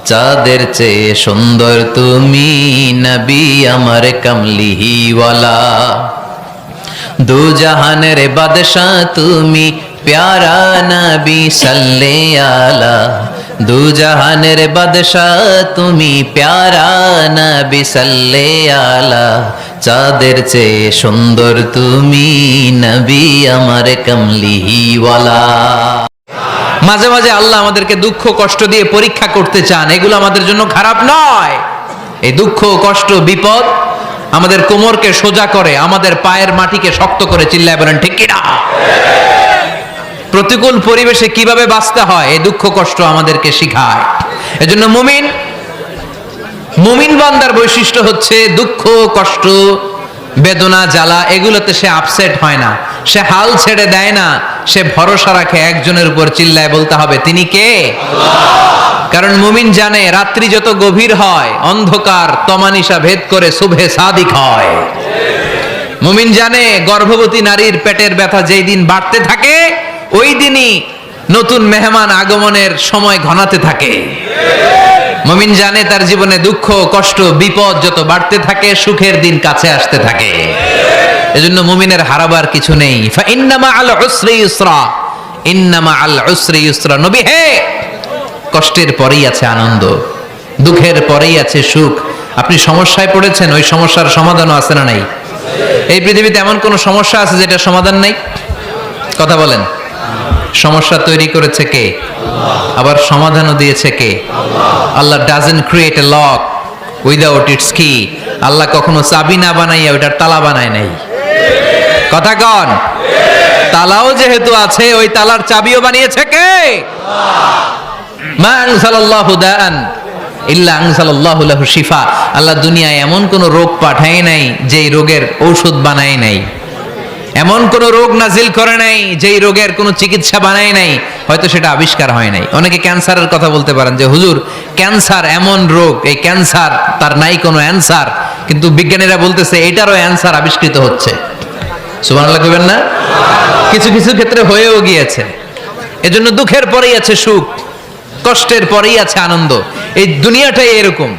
চাঁদের চেয়ে সুন্দর তুমি নবী আমার কমলিওয়ালা, দু জাহানের বাদশাহ তুমি প্যারা নবী সাল্লে আলা, দু জাহানের বাদশাহ তুমি প্যারা নবী সাল্লে আলা, চাঁদের চেয়ে সুন্দর তুমি নবী আমার কমলিওয়ালা। মাঝে মাঝে আল্লাহ আমাদেরকে দুঃখ কষ্ট দিয়ে পরীক্ষা করতে চান, এগুলো আমাদের জন্য খারাপ নয়। এই দুঃখ কষ্ট বিপদ আমাদের কোমরকে সোজা করে, আমাদের পায়ের মাটিকে শক্ত করে, চিল্লায় বলেন ঠিক কিনা? প্রতিকূল পরিবেশে কিভাবে বাঁচতে হয় এই দুঃখ কষ্ট আমাদেরকে শিখায়। এজন্য মুমিন বান্দার বৈশিষ্ট্য হচ্ছে দুঃখ কষ্ট বেদনা জ্বালা এগুলোতে সে আপসেট হয় না, সে হাল ছেড়ে দেয় না, সে ভরসা রাখে একজনের উপর, চিল্লায় বলতে হবে তিনি কে? কারণ মুমিন জানে রাত্রি যত গভীর হয় অন্ধকার তমানিসা ভেদ করে সুবহে সাদিক হয়। মুমিন জানে গর্ভবতী নারীর পেটের ব্যথা যেই দিন বাড়তে থাকে ওই দিনই নতুন মেহমান আগমনের সময় ঘনাতে থাকে। মুমিন জানে তার জীবনে দুঃখ কষ্ট বিপদ যত বাড়তে থাকে সুখের দিন কাছে আসতে থাকে। এজন্য মুমিনের হারাবার কিছু নেই। ফা ইন্নামা আল উসরি ইউসরা, ইন্নামা আল উসরি ইউসরা। নবী হে, কষ্টের পরেই আছে আনন্দ, দুঃখের পরেই আছে সুখ। আপনি সমস্যায় পড়েছেন, ওই সমস্যার সমাধানও আছে না নাই? এই পৃথিবীতে এমন কোন সমস্যা আছে যেটা সমাধান নাই? কথা বলেন। সমস্যা তৈরি করেছে কে? আবার সমাধানও দিয়েছে কে? Allah doesn't create a lock without its কি। আল্লাহ কখনো চাবি না বানাইয়া ওইটার তালা বানায় নাই। কথা কন। তালাও যেহেতু আছে ওই তালার চাবিও বানিয়েছে কে? মা আনজালাল্লাহু দাআন ইল্লা আনজালাল্লাহু লাহু শিফা। আল্লাহ দুনিয়ায় এমন কোন রোগ পাঠায় নাই যেই রোগের ঔষধ বানায় নাই, এমন কোন রোগ নাজিল করে নাই যেই রোগের কোনো চিকিৎসা বানায় নাই, হয়তো সেটা আবিষ্কার হয় নাই। অনেকে ক্যান্সারের কথা বলতে পারেন যে হুজুর ক্যান্সার এমন রোগ, এই ক্যান্সার তার নাই কোনো অ্যান্সার, কিন্তু বিজ্ঞানীরা বলতেছে এটারও অ্যান্সার আবিষ্কৃত হচ্ছে। সুবহানাল্লাহ কইবেন না? কিছু কিছু ক্ষেত্রে হয়েও গিয়েছে। এজন্য দুঃখের পরেই আছে সুখ, কষ্টের পরেই আছে আনন্দ। এই দুনিয়াটাই এরকম,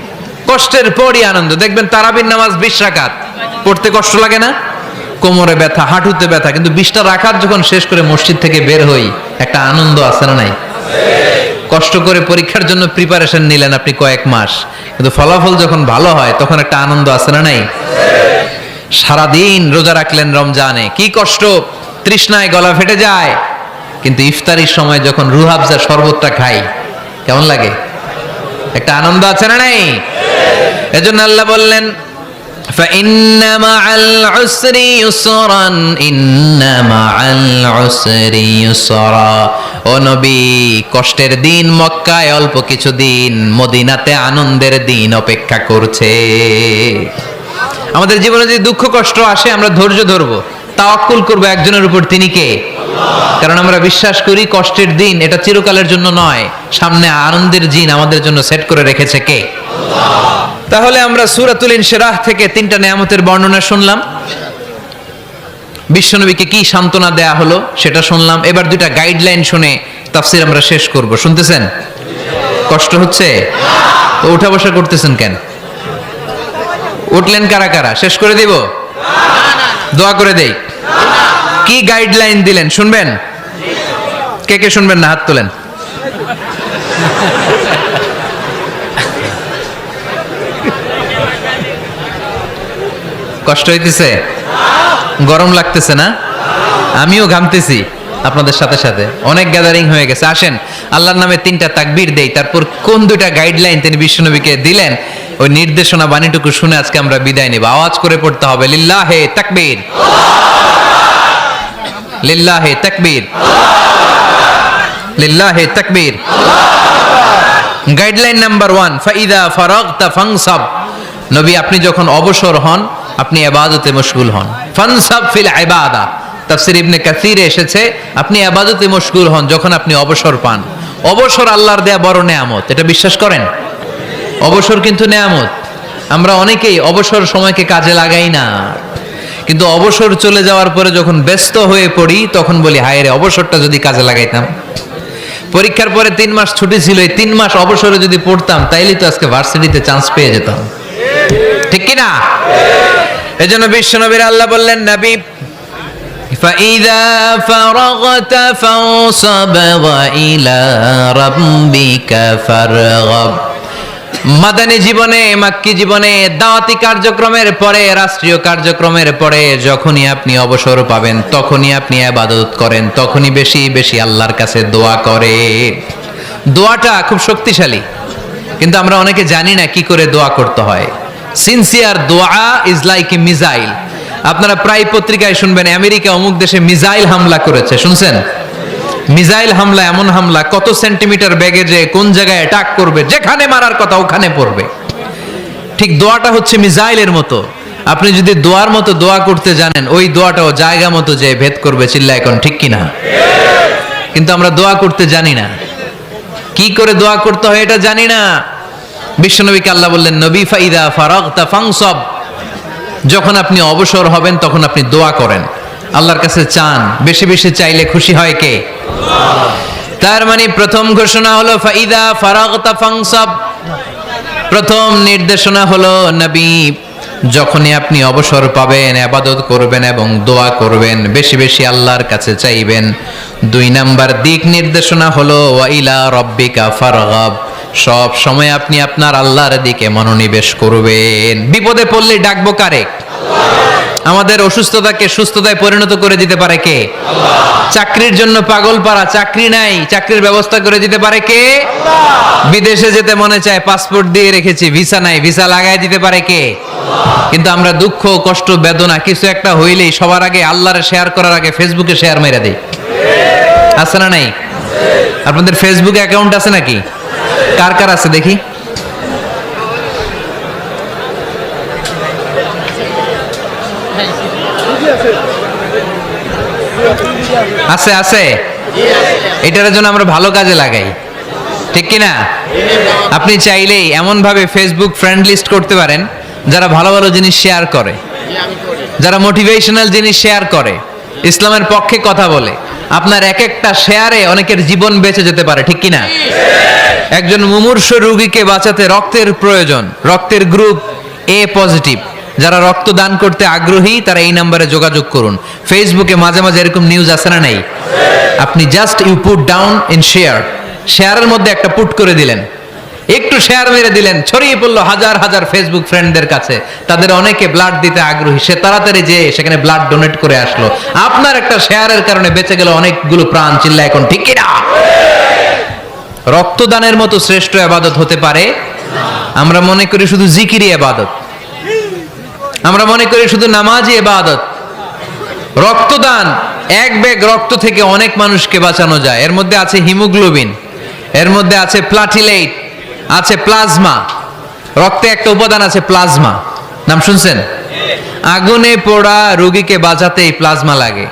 কষ্টের পরই আনন্দ। দেখবেন তারাবির নামাজ 20 রাকাত পড়তে কষ্ট লাগে না? কোমরে ব্যথা, হাঁটুতে ব্যথা, কিন্তু 20টা রাকাত যখন শেষ করে মসজিদ থেকে বের হই একটা আনন্দ আছে না নাই? কষ্ট করে পরীক্ষার জন্য প্রিপারেশন নিলেন আপনি কয়েক মাস, কিন্তু ফলাফল যখন ভালো হয় তখন একটা আনন্দ আছে না নাই? সারাদিন রোজা রাখলেন রমজানে, কি কষ্ট, তৃষ্ণায় গলা ফেটে যায়, কিন্তু ইফতারির সময় যখন রুহ আফজা শরবতটা খাই কেমন লাগে? একটা আনন্দ আছে না নাই? এজন্য আল্লাহ বললেন فإن مع العسر يسرا إن مع العسر يسرا। ও নবী, কষ্টের দিন মক্কায় অল্প কিছু দিন, মদিনাতে আনন্দের দিন অপেক্ষা করছে। আমাদের জীবনে যদি দুঃখ কষ্ট আসে আমরা ধৈর্য ধরবো, তাওয়াক্কুল করব একজনের উপর, তিনি কে? কারণ আমরা বিশ্বাস করি কষ্টের দিন এটা চিরকালের জন্য নয়, সামনে আনন্দের দিন আমাদের জন্য সেট করে রেখেছে কে? তাহলে আমরা সূরাতুল ইনশিরাহ থেকে 3টা নিয়ামতের বর্ণনা শুনলাম, বিশ্বনবীকে কি সান্ত্বনা দেয়া হলো সেটা শুনলাম। এবার 2টা গাইডলাইন শুনে তাফসীর আমরা শেষ করব। শুনতেছেন? কষ্ট হচ্ছে তো উঠা বসা করতেছেন কেন? উঠলেন কারা কারা? শেষ করে দিব? দোয়া করে দেই। কি গাইডলাইন দিলেন শুনবেন? কে কে শুনবেন না হাত তোলেন। কষ্ট হইতেছে? গরম লাগতেছে না? আমিও ঘামতেছি আপনাদের সাথে সাথে। অনেক গ্যাদারিং হয়ে গেছে। আসেন আল্লাহর নামে 3টা তাকবীর দেই, তারপর কোন 2টা গাইডলাইন তিনি বিশ্বনবীকে দিলেন ওই নির্দেশনা বাণীটুকু শুনে আজকে আমরা বিদায় নেব। আওয়াজ করে পড়তে হবে লিল্লাহে তাকবীর, লিল্লাহে তাকবীর, লিল্লাহে তাকবীর। গাইডলাইন নাম্বার 1, ফাইদা ফারাগতা ফানসাব। নবী আপনি যখন অবসর হন আপনি ইবাদতে মশগুল হন। ফানসাব ফিল ইবাদা, তাফসীর ইবনে কাসিরে এসেছে আপনি ইবাদতে মশগুল হন যখন আপনি অবসর পান। অবসর আল্লাহর দেয়া বড় নেয়ামত, এটা বিশ্বাস করেন? অবসর কিন্তু নেয়ামত। আমরা অনেকেই অবসর সময়কে কাজে লাগাই না, কিন্তু অবসর চলে যাওয়ার পরে যখন ব্যস্ত হয়ে পড়ি তখন বলি হায় রে অবসরটা যদি কাজে লাগাইতাম। পরীক্ষার পরে 3 মাস ছুটি ছিল, এই 3 মাস অবসরে যদি পড়তাম তাইলে তো আজকে ভার্সিটিতে চান্স পেয়ে যেতাম, ঠিক কি না? এজন্য বিশ্বনবীর আল্লাহ বললেন, নবী فَإِذَا فَرَغْتَ فَانصَبْ وَإِلَى رَبِّكَ فَارْغَب। মাদানী জীবনে, মাক্কি জীবনে, দাওয়াতি কার্যক্রমের পরে, রাষ্ট্রীয় কার্যক্রমের পরে যখনই আপনি অবসর পাবেন তখনই আপনি ইবাদত করেন, তখনই বেশি বেশি আল্লাহর কাছে দোয়া করে। দোয়াটা খুব শক্তিশালী, কিন্তু আমরা অনেকে জানি না কি করে দোয়া করতে হয়। সিনসিয়ার দোয়া ইজ লাইক এ মিসাইল। আপনারা প্রায় পত্রিকায় শুনবেন আমেরিকা অমুক দেশে মিসাইল হামলা করেছে, শুনছেন? মিসাইল হামলা এমন হামলা, কত সেন্টিমিটার বেগে যে কোন জায়গায় অ্যাটাক করবে, যেখানে মারার কথা ওখানে পড়বে। ঠিক দোয়াটা হচ্ছে মিসাইলের মতো। আপনি যদি দোয়ার মতো দোয়া করতে জানেন, ওই দোয়াটাও জায়গা মতো যে ভেদ করবে। চিল্লা এখন ঠিক কিনা? কিন্তু আমরা দোয়া করতে জানি না, কি করে দোয়া করতে হয় এটা জানি না। বিশ্বনবীকে আল্লাহ বললেন, নবী ফাইদা ফারাগতা ফানসাব, যখন আপনি অবসর হবেন তখন আপনি দোয়া করেন, আল্লাহর কাছে চান। বেশি বেশি চাইলে খুশি হয় কে? তার মানে প্রথম ঘোষণা হলো ফাইদা ফারাগতা ফানসাব। প্রথম নির্দেশনা হলো, নবী যখনই আপনি অবসর পাবেন ইবাদত করবেন এবং দোয়া করবেন, বেশি বেশি আল্লাহর কাছে চাইবেন। 2 নাম্বার দিক নির্দেশনা হলো ওয়াইলা রব্বিকা ফারগাব, সব সময় আপনি আপনার আল্লাহর দিকে মনোনিবেশ করবেন। বিপদে পড়লে ডাকবো কারে? আমাদের অসুস্থতাকে সুস্থতায় পরিণত করে দিতে পারে কে? চাকরির জন্য পাগল পারা, চাকরি নাই, চাকরির ব্যবস্থা করে দিতে পারে কে? বিদেশে যেতে মনে চায়, পাসপোর্ট দিয়ে রেখেছি, ভিসা নাই, ভিসা লাগাই দিতে পারে কে? কিন্তু আমরা দুঃখ, কষ্ট, বেদনা কিছু একটা হইলেই সবার আগে আল্লাহরে শেয়ার করার আগে ফেসবুকে শেয়ার মেরে দেই। আছে না নাই? আপনাদের ফেসবুক অ্যাকাউন্ট আছে নাকি? কার কার আছে দেখি? আছে আছে। এটার জন্য আমরা ভালো কাজে লাগাই, ঠিক কিনা? আপনি চাইলেই এমন ভাবে ফেসবুক ফ্রেন্ড লিস্ট করতে পারেন যারা ভালো ভালো জিনিস শেয়ার করে, যারা মোটিভেশনাল জিনিস শেয়ার করে, ইসলামের পক্ষে কথা বলে। আপনার এক একটা শেয়ারে অনেকের জীবন বেঁচে যেতে পারে, ঠিক কিনা? একজন মুমূর্ষু রোগীকে বাঁচাতে রক্তের প্রয়োজন, রক্তের গ্রুপ এ পজিটিভ। যারা রক্ত দান করতে আগ্রহী তারা এই নাম্বারে যোগাযোগ করুন। ফেসবুকে মাঝে মাঝে এরকম নিউজ আসে না নাই? আপনি just you put down in share, শেয়ারের মধ্যে একটা পুট করে দিলেন, একটু শেয়ার মেরে দিলেন, ছড়িয়ে পড়লো হাজার হাজার ফেসবুক ফ্রেন্ডদের কাছে। তাদের অনেকে ব্লাড দিতে আগ্রহী, সে তাড়াতাড়ি যে সেখানে ব্লাড ডোনেট করে আসলো। আপনার একটা শেয়ারের কারণে বেঁচে গেল অনেকগুলো প্রাণ। চিল্লা এখন ঠিক কি না? রক্তদানের মতো শ্রেষ্ঠ ইবাদত হতে পারে? আমরা মনে করি শুধু জিকিরি ইবাদত, আমরা মনে করি শুধু নামাজি ইবাদত। রক্তদান, এক ব্যাগ রক্ত থেকে অনেক মানুষকে বাঁচানো যায়। এর মধ্যে আছে হিমোগ্লোবিন, এর মধ্যে আছে প্লাটিলেট, আছে প্লাজমা। রক্তে একটা উপাদান আছে প্লাজমা, নাম শুনছেন? আগুনে পোড়া রোগীকে বাঁচাতে এই প্লাজমা লাগে।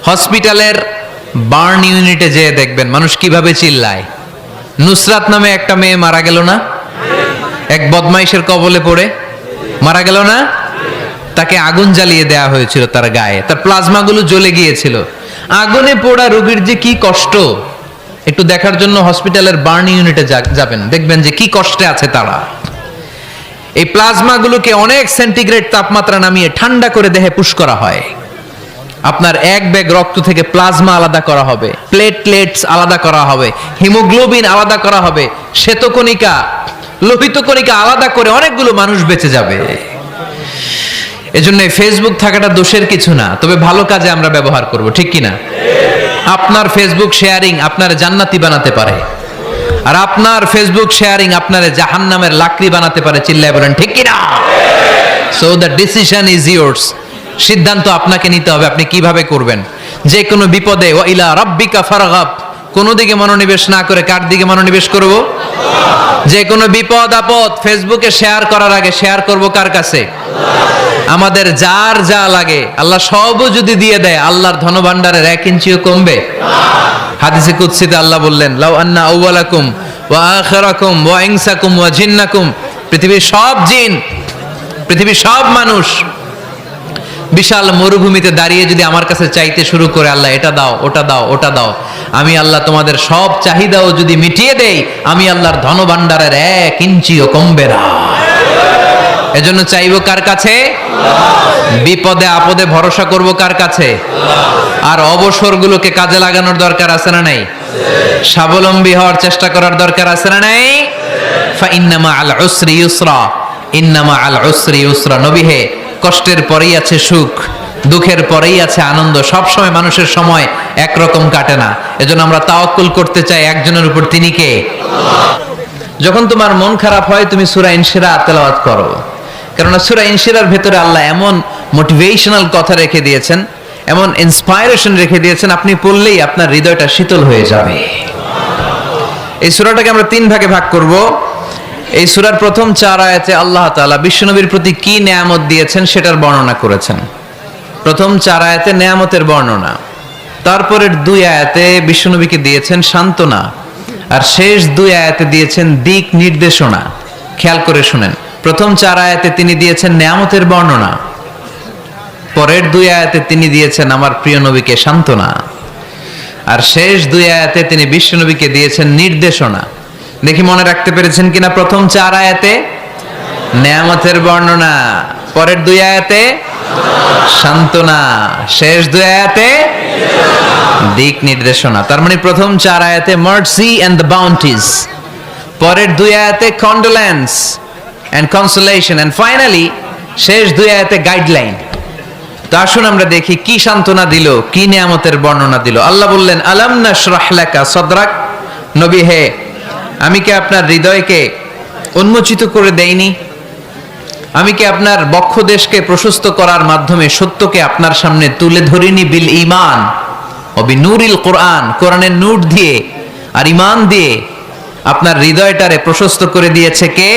হসপিটালের বার্ন ইউনিটে যেয়ে দেখবেন মানুষ কিভাবে চিল্লায়। নুসরাত নামে একটা মেয়ে মারা গেল না? এক বদমাইশের কবলে পড়ে মারা গেল না? তাকে আগুন জ্বালিয়ে দেয়া হয়েছিল তার গায়ে, তার প্লাজমাগুলো জ্বলে গিয়েছিল। আগুনে পোড়া রোগীর যে কি কষ্ট, একটু দেখার জন্য হসপিটালের বার্ন ইউনিটে যাবেন, দেখবেন যে কি কষ্টে আছে তারা। এই প্লাজমাগুলোকে অনেক সেন্টিগ্রেড তাপমাত্রা নামিয়ে ঠান্ডা করে দেহে পুশ করা হয়। আপনার এক ব্যাগ রক্ত থেকে প্লাজমা আলাদা করা হবে, প্লেটলেটস আলাদা করা হবে, হিমোগ্লোবিন আলাদা করা হবে, শ্বেতকণিকা, লোহিত কণিকা আলাদা করে অনেকগুলো মানুষ বেঁচে যাবে। এজন্য ফেসবুক থাকাটা দোষের কিছু না, তবে ভালো কাজে আমরা ব্যবহার করব, ঠিক কিনা? আপনার ফেসবুক শেয়ারিং আপনার জান্নাতি বানাতে পারে, আর আপনার ফেসবুক শেয়ারিং আপনার জাহান্নামের লাকড়ি বানাতে পারে। চিল্লায় বলেন ঠিক কিনা? So the decision is yours. সিদ্ধান্ত আপনাকে নিতে হবে, আপনি কিভাবে করবেন। যে কোনো বিপদে ওয়াইলা রাব্বিকা ফারগাব, কোন দিকে মনোনিবেশ না করে কার দিকে মনোনিবেশ করব? যে কোনো বিপদ আপদ ফেসবুকে শেয়ার করার আগে শেয়ার করব কার কাছে? আমাদের যার যা লাগে আল্লাহ সবও যদি দিয়ে দেয়, আল্লাহর ধনভাণ্ডারের 1 ইঞ্চিও কমবে? হাদিসে কুদসিতে আল্লাহ বললেন, লাউ আন্না আউওয়ালাকুম ওয়া আখিরাকুম ওয়া ইনসাকুম ওয়া জিন্নাকুম, পৃথিবীর সব জিন, পৃথিবীর সব মানুষ বিশাল মরুভূমিতে দাঁড়িয়ে যদি আমার কাছে চাইতে শুরু করে, আল্লাহ এটা দাও, ওটা দাও, ওটা দাও, আমি আল্লাহ তোমাদের সব চাহিদাও যদি মিটিয়ে দেই, আমি আল্লাহর ধনভাণ্ডারের 1 ইঞ্চিও কমবে না। এজন্য চাইবো কার কাছে? বিপদে আপদে ভরসা করব কার কাছে? আর অবসরগুলোকে কাজে লাগানোর দরকার আছে না নাই? স্বাবলম্বী হওয়ার চেষ্টা করার দরকার আছে না নাই? ফাইন্নামা আল উসরি ইউসরা, ইন্নামা আল উসরি ইউসরা। নবী হে, কষ্টের পরেই আছে সুখ, দুঃখের পরেই আছে আনন্দ। সব সময় মানুষের সময় একরকম কাটে না। এজন্য আমরা তাওয়াক্কুল করতে চাই একজনের উপর, তিনি কে? যখন তোমার মন খারাপ হয় তুমি সূরা ইনশিরাহ তেলাওয়াত করো, কারণ সূরা ইনশিরাহর ভেতরে আল্লাহ এমন মোটিভেশনাল কথা রেখে দিয়েছেন, এমন ইন্সপায়ারেশন রেখে দিয়েছেন, আপনি পড়লেই আপনার হৃদয়টা শীতল হয়ে যাবে। এই সূরাটাকে আমরা 3 ভাগে ভাগ করব। এই সূরার প্রথম 4 আয়াতে আল্লাহ তাআলা বিশ্বনবীর প্রতি কি নেয়ামত দিয়েছেন সেটার বর্ণনা করেছেন। প্রথম 4 আয়াতে নেয়ামতের বর্ণনা, তারপরের 2 আয়াতে বিশ্বনবীকে দিয়েছেন সান্ত্বনা, আর শেষ 2 আয়াতে দিয়েছেন দিক নির্দেশনা। খেয়াল করে শুনেন, প্রথম 4 আয়াতে তিনি দিয়েছেন নেয়ামতের বর্ণনা, পরের 2 আয়াতে তিনি দিয়েছেন আমার প্রিয় নবীকে সান্ত্বনা, আর শেষ 2 আয়াতে তিনি বিশ্বনবীকে দিয়েছেন নির্দেশনা। দেখি মনে রাখতে পেরেছেন কিনা? প্রথম 4 আয়াতে নেয়ামতের বর্ণনা, পরের 2 আয়াতে সান্ত্বনা, শেষ 2 আয়াতে দিক নির্দেশনা। তার মানে প্রথম 4 আয়াতে মার্সি এন্ড দ্য বাউন্টিজ, পরের 2 আয়াতে condolence and consolation, and finally শেষ 2 আয়াতে গাইডলাইন। তো আসুন আমরা দেখি কি সান্ত্বনা দিল, কি নিয়ামতের বর্ণনা দিল। আল্লাহ বললেন, আলাম নাশরাহ লাকা সাদরাক। নবী হে, আমি কি আপনার হৃদয়কে উন্মোচিত করে দেইনি? আমি কি আপনার বক্ষদেশকে প্রশস্ত করার মাধ্যমে সত্যকে আপনার সামনে তুলে ধরিনি? বিল ঈমান ও বিনূরিল কোরআন, কোরআনের নূর দিয়ে আর ঈমান দিয়ে আপনার হৃদয়টারে প্রশস্ত করে দিয়েছে কে?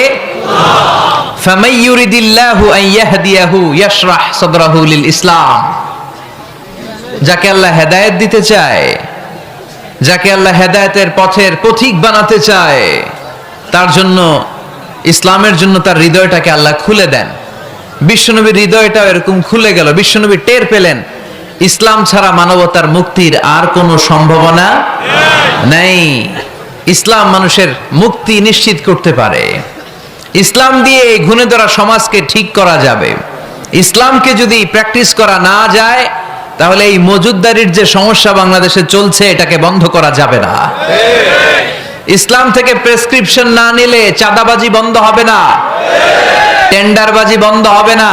ফামাই ইউরিদিল্লাহু আন ইয়াহদিয়াহু ইয়াশরাহ সাদরাহু লিল ইসলাম। যাকে আল্লাহ হেদায়েত দিতে চায়, যাকে আল্লাহ হেদায়েতের পথের পথিক বানাতে চায়, তার জন্য, ইসলামের জন্য তার হৃদয়টাকে আল্লাহ খুলে দেন। বিশ্বনবীর হৃদয়টাও এরকম খুলে গেল। বিশ্বনবী টের পেলেন ইসলাম ছাড়া মানবতার মুক্তির আর কোনো সম্ভাবনা নেই। ইসলাম মানুষের মুক্তি নিশ্চিত করতে পারে। ইসলাম দিয়ে ঘুণে ধরা সমাজকে ঠিক করা যাবে। ইসলামকে যদি প্র্যাকটিস করা না যায়, তাহলে এই মজুদদারির যে সমস্যা বাংলাদেশে চলছে, এটাকে বন্ধ করা যাবে না। ইসলাম থেকে প্রেসক্রিপশন না নিলে চাঁদাবাজি বন্ধ হবে না, টেন্ডারবাজি বন্ধ হবে না,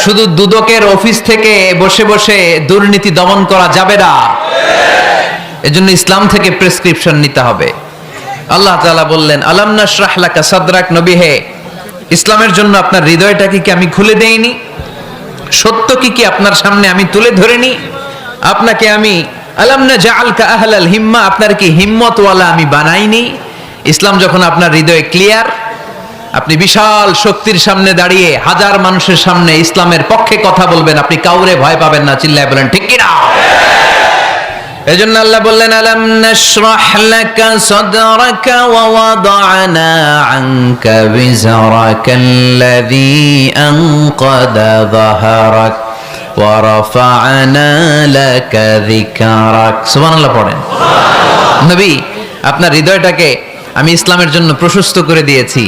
শুধু দুদকের অফিস থেকে বসে বসে দুর্নীতি দমন করা যাবে না। এজন্য ইসলাম থেকে প্রেসক্রিপশন নিতে হবে। আল্লাহ তাআলা বললেন, আলাম নাশরাহ লাকা সাদরাক। নবী হে, ইসলামের জন্য আপনার হৃদয়টাকে কি আমি খুলে দেইনি? সত্য কি আপনার সামনে আমি তুলে ধরিনি? আপনাকে আমি আলাম নাজআলকা আহলাল হিম্মা, আপনার কি হিম্মতওয়ালা আমি বানাইনি? ইসলাম যখন আপনার হৃদয়ে ক্লিয়ার, আপনি বিশাল শক্তির সামনে দাঁড়িয়ে হাজার মানুষের সামনে ইসলামের পক্ষে কথা বলবেন, আপনি কাউরে ভয় পাবেন না। চিল্লায় বলেন ঠিক কি না? এজন্য আল্লাহ বললেন, আলাম নাশরাহ লাকা সাদরাকা ওয়া ওয়াদা'না আনকা বিজরাকাল্লাযী আনকাদা যাহরাক ওয়া রাফা'না লাকা যিকরাক। সুবহানাল্লাহ পড়েন। নবী, আপনার হৃদয়টাকে আমি ইসলামের জন্য প্রশস্ত করে দিয়েছি।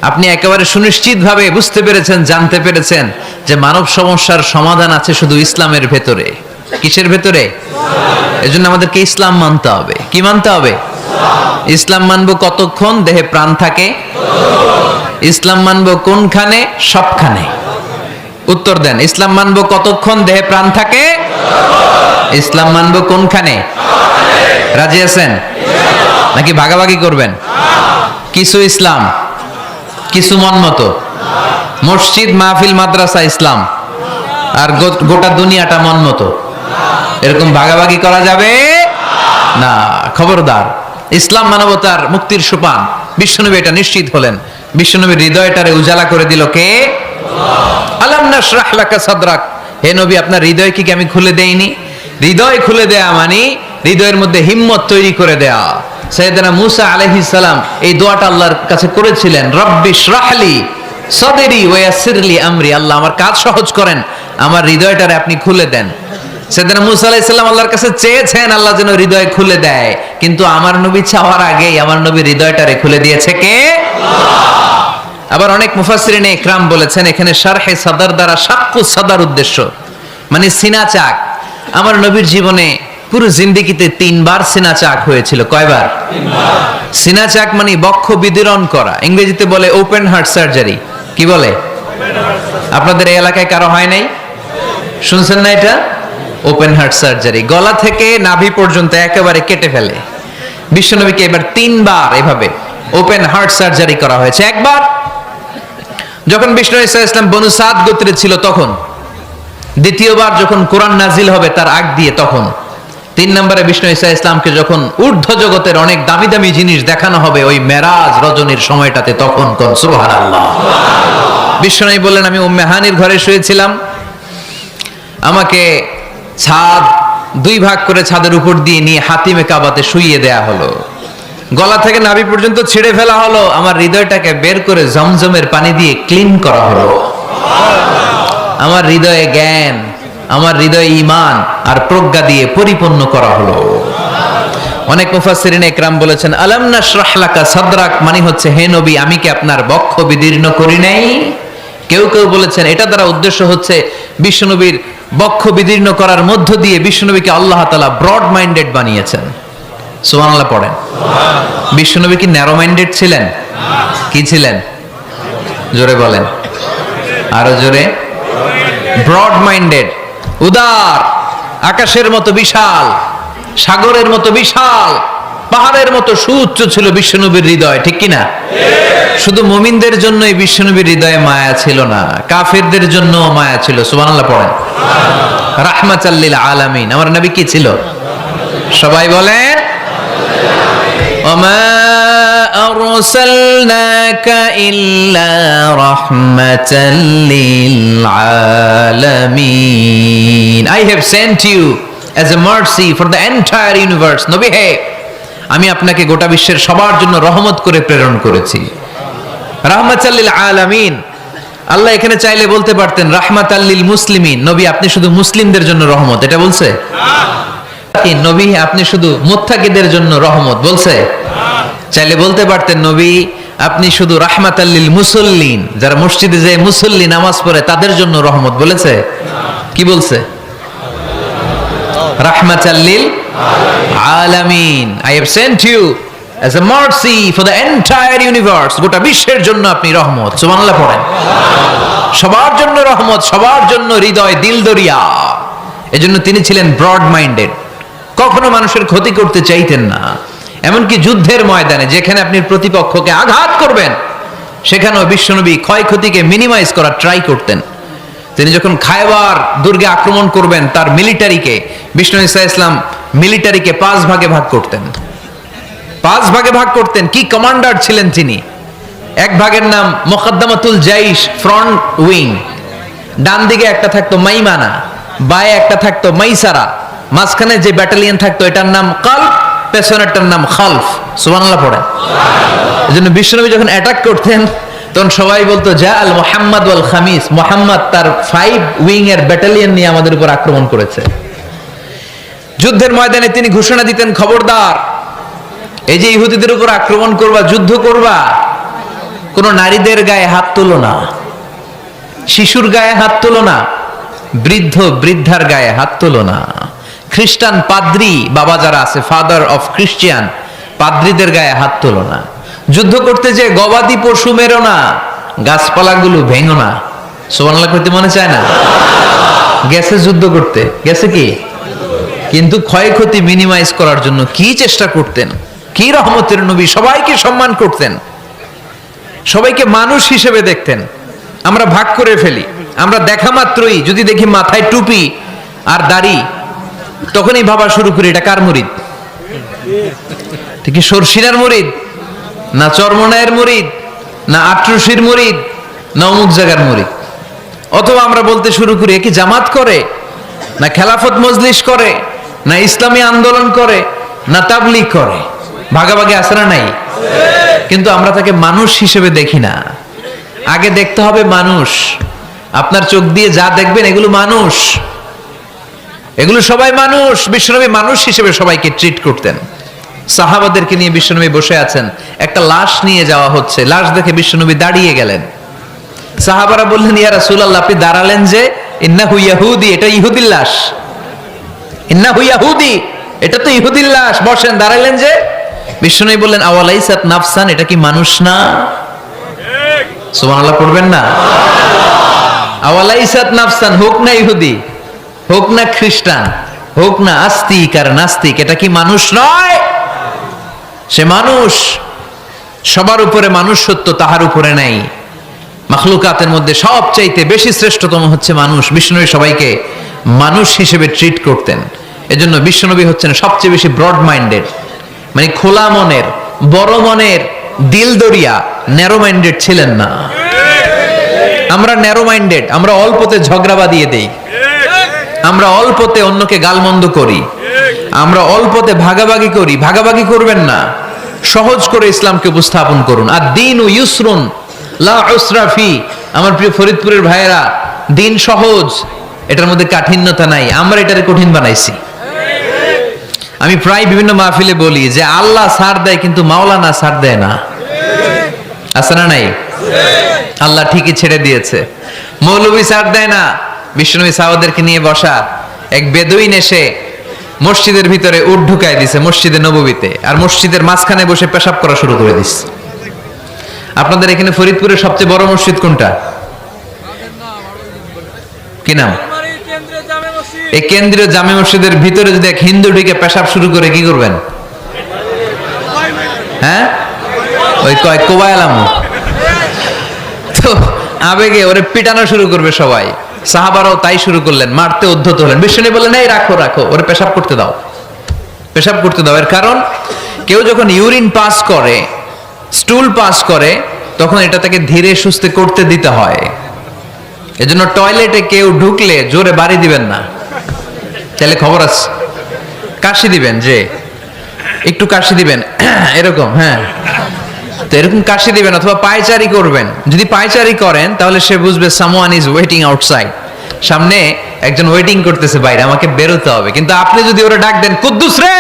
আপনি একেবারে সুনিশ্চিতভাবে বুঝতে পেরেছেন, জানতে পেরেছেন যে মানব সমস্যার সমাধান আছে শুধু ইসলামের ভেতরে। কিসের ভেতরে? এজন্য আমাদেরকে ইসলাম মানতে হবে। কি মানতে হবে? ইসলাম মানবো কতক্ষণ দেহে প্রাণ থাকে? ইসলাম মানবো কোনখানে? সবখানে। উত্তর দেন, ইসলাম মানবো কতক্ষণ দেহে প্রাণ থাকে? ইসলাম মানবো কোনখানে? রাজি আছেন নাকি ভাগাভাগি করবেন? কিছু ইসলাম, কিছু মন মতো। মসজিদ, মাহফিল, মাদ্রাসা ইসলাম, আর গোটা দুনিয়াটা মন মতো। এরকম ভাগাভাগি করা যাবে না। খবরদার। ইসলাম মানবতার মুক্তির সোপান। বিশ্বনবী এটা নিশ্চিত হলেন। বিশ্বনবীর হৃদয়টারে উজালা করে দিল কে? আলাম নাশরাহ লাকা সাদরাক। হে নবী, আপনার হৃদয় কি আমি খুলে দেইনি? হৃদয় খুলে দেয়া মানে হৃদয়ের মধ্যে হিম্মত তৈরি করে দেয়া। সাইয়েদনা মূসা আলাইহিস সালাম এই দোয়াটা আল্লাহর কাছে করেছিলেন, রব্বি শরাহলি সাদরি ওয়া ইয়াসসিরলি আমরি। আল্লাহ আমার কাজ সহজ করেন, আমার হৃদয়টারে আপনি খুলে দেন। সেদিনা মুসা আলাইহিস সালাম আল্লাহর কাছে চেয়েছেন আল্লাহ যেন হৃদয় খুলে দেয়, কিন্তু আমার নবী চাওয়ার আগেই আমার নবী হৃদয়টারে খুলে দিয়েছে কে? আল্লাহ। আবার অনেক মুফাসসিরিনে ইকরাম বলেছেন এখানে শারহে সাদর দ্বারা শাক্কু সাদর উদ্দেশ্য, মানে সিনা চাক। আমার নবীর জীবনে পুরো জিন্দেগিতে 3 বার সিনা চাক হয়েছিল। কয়বার? 3 বার। সিনা চাক মানে বক্ষ বিদীর্ণ করা, ইংরেজিতে বলে ওপেন হার্ট সার্জারি। কি বলে? আপনাদের এই এলাকায় কারো হয় নাই? শুনছেন না এটা? ওপেন হার্ট সার্জারি, গলা থেকে নাভি পর্যন্ত একেবারে কেটে ফেলে। বিশ্বনবীকে এবার 3 বার এভাবে ওপেন হার্ট সার্জারি করা হয়েছে। একবার যখন বিষ্ণু ঈসা ইসলাম বনু সাদ গোত্রে ছিল তখন, দ্বিতীয়বার যখন কোরআন নাজিল হবে তার আগ দিয়ে তখন, 3 নম্বরে বিষ্ণু ঈসা ইসলামকে যখন ঊর্ধ্ব জগতের অনেক দামি দামি জিনিস দেখানো হবে ওই মেরাজ রজনীর সময়টাতে, তখন কোন সুবহানাল্লাহ। বিশ্বনবী বললেন আমি উম্মে হানির ঘরে শুয়েছিলাম, আমাকে ছাদ 2 ভাগ করে ছাদের উপর দিয়ে নিয়ে হাতিমে কাবাতে শুইয়ে দেয়া হলো, গলা থেকে নাভি পর্যন্ত ছিঁড়ে ফেলা হলো, আমার হৃদয়টাকে বের করে জমজমের পানি দিয়ে ক্লিন করা হলো। আমার হৃদয়ে জ্ঞান, আমার হৃদয়ে ঈমান আর প্রজ্ঞা দিয়ে পরিপূর্ণ করা হলো। অনেক মুফাসসিরিনে ইকরাম বলেছেন আলাম নাশরাহ লাকা সাদরাক মানে হচ্ছে হে নবী আমি কি আপনার বক্ষ বিদীর্ণ করি নাই? কেউ কেউ বলেছেন এটা দ্বারা উদ্দেশ্য হচ্ছে বিশ্বনবীর বক্ষ বিদীর্ণ করার মধ্য দিয়ে বিশ্বনবীকে আল্লাহ তাআলা ব্রড মাইন্ডেড বানিয়েছেন। সুবহানাল্লাহ পড়েন। বিশ্বনবী কি ন্যারো মাইন্ডেড ছিলেন? কি ছিলেন? জোরে বলেন, আরো জোরে। ব্রড মাইন্ডেড, উদার, আকাশের মতো বিশাল, সাগরের মতো বিশাল, পাহাড়ের মতো সুউচ্চ ছিল বিশ্বনবীর হৃদয়, ঠিক কিনা? শুধু মুমিনদের জন্যই বিশ্বনবীর হৃদয়ে মায়া ছিল না, কাফেরদের জন্য মায়া ছিল। সুবহানাল্লাহ পড়েন। রাহমাতাল লিল আলামিন, আমার নবী কি ছিল? সবাই বলেন ওমা আরসালনাকা ইল্লা রাহমাতাল লিল আলামিন। I have sent you as a mercy for the entire universe. নবী হে, আমি আপনাকে গোটা বিশ্বের সবার জন্য রহমত করে প্রেরণ করেছি। রাহমাতাল লিল আলামিন, আল্লাহ এখানে চাইলে বলতে পারতেন রাহমাতাল লিল মুসলিমিন, নবী আপনি শুধু মুসলিমদের জন্য রহমত, এটা বলছে? নবী আপনি শুধু মুত্তাকিদের জন্য রহমত, বলছে? চাইলে বলতে পারতেন নবী আপনি শুধু রাহমাতাল লিল মুসাল্লিন, যারা মসজিদে যায় মুসল্লি নামাজ পড়ে তাদের জন্য রহমত, বলেছে? কি বলছে? রাহমাতাল লিল আলামিন, I have sent you as a mercy for the entire universe, গোটা বিশ্বের জন্য আপনি রহমত। সুবহানাল্লাহ পড়েন। সবার জন্য রহমত, সবার জন্য হৃদয় দিল দরিয়া। এজন্য তিনি ছিলেন ব্রড মাইন্ডেড, কখনো মানুষের ক্ষতি করতে চাইতেন না। এমনকি যুদ্ধের ময়দানে যেখানে আপনি প্রতিপক্ষকে আঘাত করবেন সেখানেও বিশ্বনবী ক্ষয়ক্ষতিকে মিনিমাইজ করার ট্রাই করতেন। তিনি যখন খায়বার দুর্গে আক্রমণ করবেন তার মিলিটারিকে, বিষ্ণু ঈসা ইসলাম মিলিটারিকে 5 ভাগে ভাগ করতেন। 5 ভাগে ভাগ করতেন। কি কমান্ডার ছিলেন তিনি! এক ভাগের নাম মুকদ্দমাতুল জাইশ, ফ্রন্ট উইং। ডান দিকে একটা থাকতো মাইমানা, বায়ে একটা থাকতো মাইসারা, মাঝখানে যে ব্যাটালিয়ন থাকতো এটার নাম কালব, পেছনেরটার নাম খালফ। সুবহানাল্লাহ পড়ে। এজন্য বিশ্বনবী যখন অ্যাটাক করতেন তখন সবাই বলতো যা আল মুহাম্মদ ওয়াল খামিস, মুহাম্মদ তার 5 উইং এর ব্যাটালিয়ন নিয়ে আমাদের উপর আক্রমণ করেছে। যুদ্ধের ময়দানে তিনি ঘোষণা দিতেন খবরদার, এই যে ইহুদিদের উপর আক্রমণ করবা, যুদ্ধ করবা, কোন নারীদের গায়ে হাত তুলো না, শিশুর গায়ে হাত তুলো না, বৃদ্ধ বৃদ্ধার গায়ে হাত তুলো না, খ্রিস্টান পাদ্রী বাবা যারা আছে, ফাদার অফ খ্রিস্টিয়ান, পাদ্রীদের গায়ে হাত তুলো না। যুদ্ধ করতে যে গবাদি পশু মেরো না, গাছপালাগুলো ভেঙো না। সুবহানাল্লাহ করতে মনে চায় না? গেছে যুদ্ধ করতে, গেছে কি, কিন্তু ক্ষয়ক্ষতি মিনিমাইজ করার জন্য কি চেষ্টা করতেন! কি রহমতের নবী! সবাইকে সম্মান করতেন, সবাইকে মানুষ হিসেবে দেখতেন। আমরা ভাগ করে ফেলি, আমরা দেখা মাত্রই যদি দেখি মাথায় টুপি আর দাড়ি, তখনই ভাবা শুরু করি এটা কার মুরিদ? ঠিক সরসিনার মুরিদ, না চরমনায়ের মুরিদ, না আটরশির মুরিদ, না অমুক জায়গার মুরিদ। অথবা আমরা বলতে শুরু করি কি জামাত করে, না খেলাফত মজলিস করে, না ইসলামী আন্দোলন করে, না তাবলীগ করে। ভাগাভাগি আছে না নাই? কিন্তু আমরা তাকে মানুষ হিসেবে দেখি না। আগে দেখতে হবে মানুষ, আপনার চোখ দিয়ে যা দেখবেন এগুলো মানুষ, এগুলো সবাই মানুষ। বিশ্বনবী মানুষ হিসেবে সবাইকে ট্রিট করতেন। সাহাবাদেরকে নিয়ে বিশ্বনবী বসে আছেন, একটা লাশ নিয়ে যাওয়া হচ্ছে, লাশ দেখে বিশ্বনবী দাঁড়িয়ে গেলেন। সাহাবারা বললেন, ইয়া রাসূলুল্লাহ, আপনি দাঁড়ালেন যে? ইন্নাহু ইয়াহুদি, এটা ইহুদির লাশ। ইন্নাহু ইয়াহুদি, এটা তো ইহুদির লাশ, বসেন, দাঁড়ালেন যে? বিশ্বনবী বললেন, আওয়ালাইসাত নাফসান, এটা কি মানুষ না? সুবহানাল্লাহ পড়বেন না? আওয়ালাইসাত নাফসান, হোক না ইহুদি, হোক না খ্রিস্টান, হোক না আস্তিক আর নাস্তিক, এটা কি মানুষ নয়? সে মানুষ। সবার উপরে মানুষ সত্য, তাহার উপরে নাই। মাখলুকাতের মধ্যে সবচাইতে বেশি শ্রেষ্ঠতম হচ্ছে মানুষ। বিশ্বনবী সবাইকে মানুষ হিসেবে ট্রিট করতেন। এজন্য বিশ্বনবী হচ্ছেন সবচেয়ে বেশি ব্রড মাইন্ডেড, মানে খোলা মনের, বড় মনের, দিল দরিয়া, ন্যারো মাইন্ডেড ছিলেন না। আমরা ন্যারো মাইন্ডেড, আমরা অল্পতে ঝগড়া বাঁধিয়ে দেই, আমরা অল্পতে অন্যকে গালমন্দ করি, আমরা অল্পতে ভাগাভাগি করি। ভাগাভাগি করবেন না, সহজ করে ইসলামকে উপস্থাপন করুন। আর দিন ও ইউসরুন লা উসরা ফি। আমার প্রিয় ফরিদপুরের ভাইয়েরা, দিন সহজ, এটার মধ্যে কাঠিন্যতা নাই। আমরা এটারে কঠিন বানাইছি। আমি প্রায় বিভিন্ন মাহফিলে বলি যে আল্লাহ ছাড় দেয় কিন্তু মাওলানা ছাড় দেয় না। আছে না নাই? আল্লাহ ঠিকই ছেড়ে দিয়েছে, মৌলভী ছাড় দেয় না। বিশ্বনবী সাহাবাদেরকে নিয়ে বসা, এক বেদুইন এসে মসজিদের ভিতরে উট ঢুকায় দিছে, মসজিদে নববীতে, আর মসজিদের মাঝখানে বসে পেশাব করা শুরু করে দিচ্ছে। আপনাদের এখানে ফরিদপুরের সবচেয়ে বড় মসজিদ কোনটা? কি নাম? এই কেন্দ্রীয় জামে মসজিদের ভিতরে যদি এক হিন্দু ঢুকে পেশাব শুরু করে, কি করবেন? হ্যাঁ, ওই কয় কোবায়ালাম, তো আবেগে ওরে পিটানো শুরু করবে সবাই। সাহাবারাও তাই শুরু করলেন, মারতে উদ্ধত হলেন। বিশ্বনবী বললেন, এই রাখো রাখো, ওরে পেশাব করতে দাও, পেশাব করতে দাও। এর কারণ, কেউ যখন ইউরিন পাস করে, স্টুল পাস করে, তখন এটা তাকে ধীরে সুস্থে করতে দিতে হয়। এজন্য টয়লেটে কেউ ঢুকলে জোরে বাড়ি দিবেন না, তাহলে খবর আছে। কাশি দিবেন, যে একটু কাশি দিবেন এরকম, হ্যাঁ, তো এরকম কাশি দিবেন। অথবা পায়চারি করবেন, যদি পায়চারি করেন তাহলে সে বুঝবে সামওয়ান ইজ ওয়েটিং আউটসাইড, সামনে একজন ওয়েটিং করতেছে বাইরে, আমাকে বেরোতে হবে। কিন্তু আপনি যদি ওরা ডাক দেন, কুদ্দুস রে,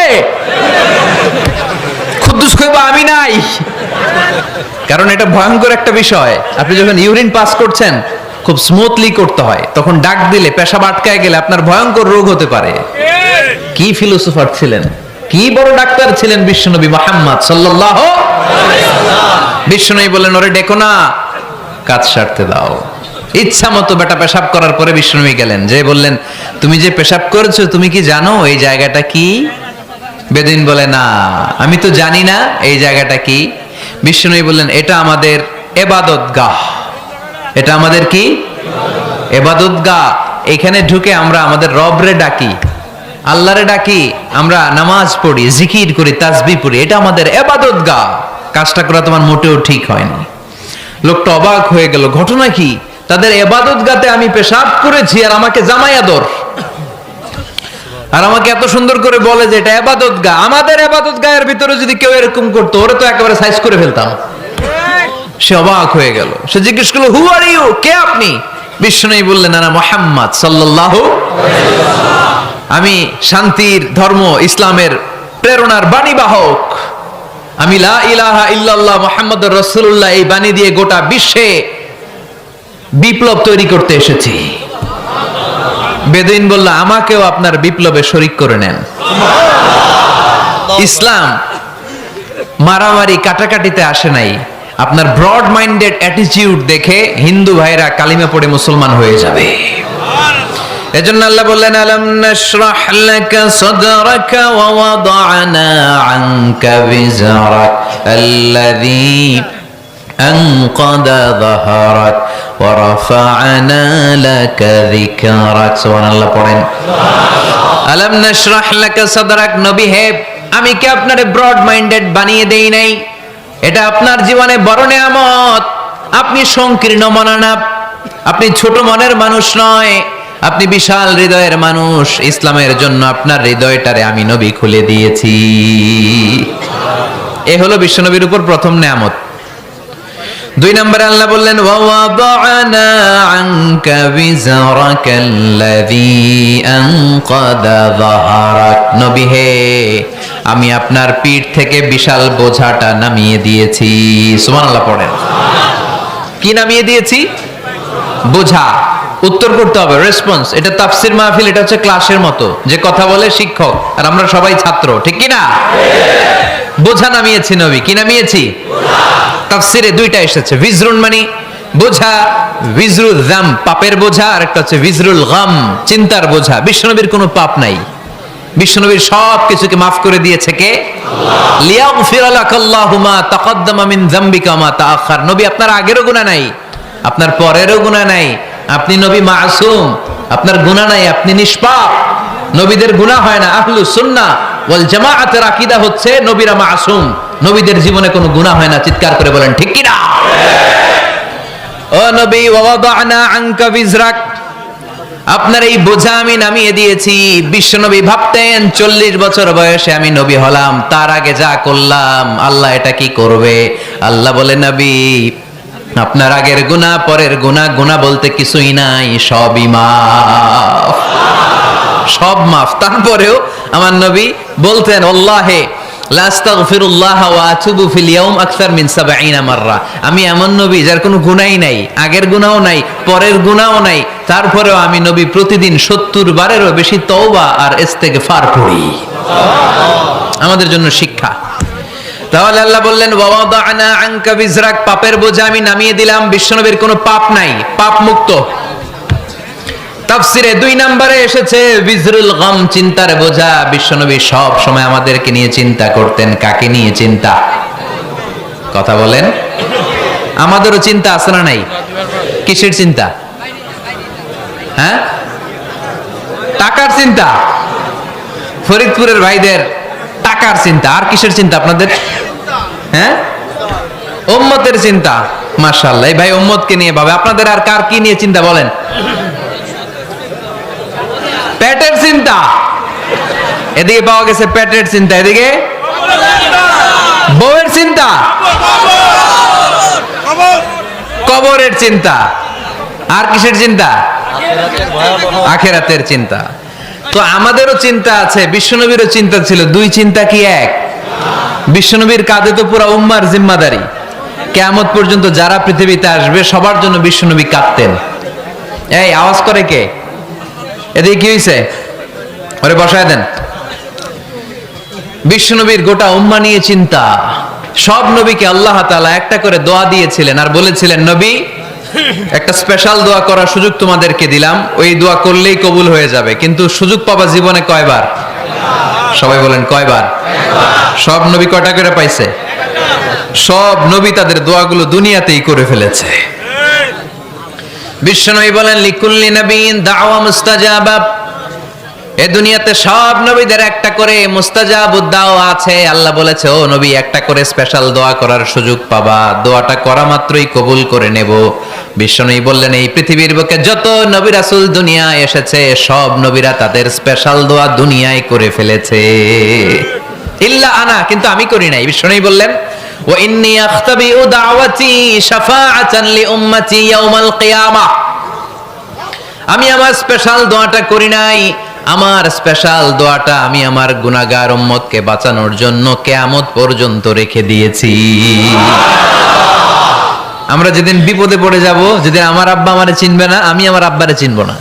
কুদ্দুস কইবা আমি নাই, কারণ এটা ভয়ঙ্কর একটা বিষয়। আপনি যখন ইউরিন পাস করছেন, খুব স্মুথলি করতে হয়, তখন ডাক দিলে পেশাব আটকায় গেলে আপনার ভয়ঙ্কর রোগ হতে পারে। কি ফিলোসোফার ছিলেন, কি বড় ডাক্তার ছিলেন বিশ্বনবী মুহাম্মদ সাল্লাল্লাহু আলাইহি ওয়াসাল্লাম। বিশ্বনবী বলেন, ওরে ডেকো না, কাজ সারতে দাও। ইচ্ছা মতো বেটা পেশাব করার পরে বিশ্বনবী গেলেন, যে বললেন, তুমি যে পেশাব করেছো, তুমি কি জানো এই জায়গাটা কি? বেদুইন বলে, না, আমি তো জানি না এই জায়গাটা কি। বিশ্বনবী বললেন, এটা আমাদের ইবাদতগাহ। এটা আমাদের কি? ইবাদতগাহ। এখানে ঢুকে আমরা আমাদের রবরে ডাকি, আল্লাহরে ডাকি, আমরা নামাজ পড়ি, জিকির করি, তাসবিহ পড়ি, এটা আমাদের ইবাদতগাহ। কাজটা করা তোমার মোটেও ঠিক হয়নি। লোকটা অবাক হয়ে গেল, ঘটনা কি? তাদের ইবাদতগাহতে আমি পেশাব করেছি, আর আমাকে জামাই আদর, আর আমাকে এত সুন্দর করে বলে যে এটা ইবাদতগাহ। আমাদের ইবাদতগাহের ভিতরে যদি কেউ এরকম করতো, ওরে তো একেবারে সাইজ করে ফেলতাম। সে অবাক হয়ে গেল, সে জিজ্ঞেস করলো, হু আর ইউ, কে আপনি? বিশ্বনবী বললেন, না, মুহাম্মদ সাল্লাল্লাহু আলাইহি ওয়াসাল্লাম, আমি শান্তির ধর্ম, ইসলামের প্রেরণার বাণীবাহক। আমি লা ইলাহা ইল্লাল্লাহ মুহাম্মাদুর রাসূলুল্লাহ এই বাণী দিয়ে গোটা বিশ্বে বিপ্লব তৈরি করতে এসেছি। বেদুইন বলল, আমাকেও আপনার বিপ্লবে শরীক করে নেন। ইসলাম মারামারি কাটাকাটিতে আসে নাই। আপনার ব্রড মাইন্ডেড অ্যাটিটিউড দেখে হিন্দু ভাইরা কালিমা পড়ে মুসলমান হয়ে যাবে। এজন্য আল্লাহ বললেন, আলাম নাশরাহ লাকা সাদরাকা ওয়া ওয়াদা'না আনকা বিজরাক আল্লাযী আনকাদা যাহরাক ওয়া রাফা'না লাকা যিকরাক। সুবহানাল্লাহ পড়েন। আলাম নাশরাহ লাকা সাদরাক, নবী হে, আমি কি আপনারে ব্রড মাইন্ডেড বানিয়ে দেই নাই? এটা আপনার জীবনে বড় নিয়ামত। আপনি সংকীর্ণ মনা না, আপনি ছোট মনের মানুষ নয়, আপনি বিশাল হৃদয়ের মানুষ। ইসলামের জন্য আপনার হৃদয়টারে আমি নবী খুলে দিয়েছি। এ হলো বিশ্বনবীর উপর প্রথম নিয়ামত। দুই নম্বরে আল্লাহ বললেন ওয়াওয়াদানা আনকা বিজরাকাল্লাযী আনকাদা যাহরাক। নবী হে, আমি আপনার পিঠ থেকে বিশাল বোঝাটা নামিয়ে দিয়েছি। সুবহানাল্লাহ পড়েন। কি নামিয়ে দিয়েছি? বোঝা। উত্তর করতে হবে, রেসপন্স। এটা তাফসীর মাহফিল, এটা হচ্ছে ক্লাসের মতো, যে কথা বলে শিক্ষক আর আমরা সবাই ছাত্র, ঠিক কি না? বোঝা নামিয়েছি নবী। কি নামিয়েছি? তাফসীরে দুইটা এসেছে, ভিজরুন মানে বোঝা, ভিজরুল যাম পাপের বোঝা, আর একটা হচ্ছে ভিজরুল গাম চিন্তার বোঝা। বিশ্বনবীর কোনো পাপ নাই, বিশ্বনবীর সব কিছুকে মাফ করে দিয়েছে কে? আল্লাহ। লিয়াগফির লাকাল্লাহু মা তাকদ্দামা মিন যামবিকা মা তাআখার। নবী আপনার আগেরও গুনাহ নাই, আপনার পরেরও গুনাহ নাই, আপনি নবী মাসুম, আপনার গুনাহ নাই, আপনি নিষ্পাপ। নবীদের গুনাহ হয় না। আহলুস সুন্নাহ ওয়াল জামাআতের আকীদা হচ্ছে নবীরা মাসুম, নবীদের জীবনে কোনো গুনাহ হয় না। চিৎকার করে বলেন ঠিক কি না? ও নবী, ওয়াদানা আনকা বিজরাক, আপনার এই বোঝা আমি নামিয়ে দিয়েছি। বিশ্বনবী ভাবতেন 40 বছর বয়সে আমি নবী হলাম, তার আগে যা করলাম আল্লাহ এটা কি করবে? আল্লাহ বলে নবী, আপনার আগের গুনাহ, পরের গুনাহ, গুনাহ বলতে কিছুই নাই, সবই মাফ, সব মাফ। তারপরেও আমার নবী বলতেন আল্লাহে লা আস্তাগফিরুল্লাহ ওয়া আতুবু ফিল ইয়াউম আকসার মিন 70 মাররা। আমি এমন নবী যার কোনো গুনাহই নাই, আগের গুনাহও নাই, পরের গুনাহও নাই, তারপরেও আমি নবী প্রতিদিন 70 বারেরও বেশি তওবা আর ইস্তেগফার করি। আমাদের জন্য শিক্ষা। তাহলে আল্লাহ বললেন ওয়াদানা আনকা বিজরাক, পাপের বোঝা আমি নামিয়ে দিলাম। বিশ্বনবীর কোনো পাপ নাই, পাপ মুক্ত। তাফসীরে 2 নম্বরে এসেছে বিজরুল গাম চিন্তার বোঝা। বিশ্বনবী সব সময় আমাদেরকে নিয়ে চিন্তা করতেন। কাকে নিয়ে চিন্তা? কথা বলেন। আমাদেরও চিন্তা আছে না নাই? কিসের চিন্তা? হ্যাঁ, টাকার চিন্তা। ফরিদপুরের ভাইদের টাকার চিন্তা। আর কিসের চিন্তা আপনাদের? হ্যাঁ, উম্মতের চিন্তা। মাশাআল্লাহ, এই ভাই উম্মতকে নিয়ে ভাবে। আপনাদের আর কার কি নিয়ে চিন্তা বলেন? পেটের চিন্তা। এদিকে পাওয়া গেছে পেটের চিন্তা, এদিকে বউয়ের চিন্তা, কবরের চিন্তা। আর কিসের চিন্তা? আখিরাতের চিন্তা। তো আমাদেরও চিন্তা আছে, বিশ্বনবীরও চিন্তা ছিল। 2 চিন্তা কি এক? বিশ্বনবীর কাঁধে তো পুরো উম্মার জিম্মাদারি। কিয়ামত পর্যন্ত যারা পৃথিবীতে আসবে সবার জন্য বিশ্বনবী কাঁদতেন। এই আওয়াজ করে কে? এদিকে কি হইছে? ওরে বসায় দেন। বিশ্বনবীর গোটা উম্মা নিয়ে চিন্তা। সব নবীকে আল্লাহ তাআলা একটা করে দোয়া দিয়েছিলেন আর বলেছিলেন, নবী একটা স্পেশাল দোয়া করার সুযোগ তোমাদেরকে দিলাম, ওই দোয়া করলেই কবুল হয়ে যাবে। কিন্তু সুযোগ পাবা জীবনে কয়বার? সবাই বলেন কয়বার? সব নবী কয়টা করে পাইছে? সব নবী তাদের দোয়াগুলো দুনিয়াতেই করে ফেলেছে। বিশ্বনবী বলেন লিকুল্লি নবিয়্যিন দাওয়া মুস্তাজাবা। এই দুনিয়াতে সব নবীদের একটা করে মুস্তাজাবুদ দাওয়া আছে। আল্লাহ বলেছে, ও নবী একটা করে স্পেশাল দোয়া করার সুযোগ পাবা, দোয়াটা করা মাত্রই কবুল করে নেব। বিশ্বনবী বললেন, এই পৃথিবীর বুকে যত নবী রাসূল দুনিয়ায় এসেছে সব নবীরা তাদের স্পেশাল দোয়া দুনিয়ায় করে ফেলেছে, ইল্লা আনা, কিন্তু আমি করি নাই। বিশ্বনবী বললেন, ওয়া ইন্নী আখতাবিউ দাওয়াতি শাফাআতান লি উম্মতি ইয়াউমাল কিয়ামাহ। আমি আমার স্পেশাল দোয়াটা করি নাই, আমার স্পেশাল দোয়াটা আমি আমার গুনাহগার উম্মতকে বাঁচানোর জন্য কিয়ামত পর্যন্ত রেখে দিয়েছি। আমরা যেদিন বিপদে পড়ে যাব, যেদিন আমার আব্বা আমারে চিনবে না, আমি আমার আব্বারে চিনব না।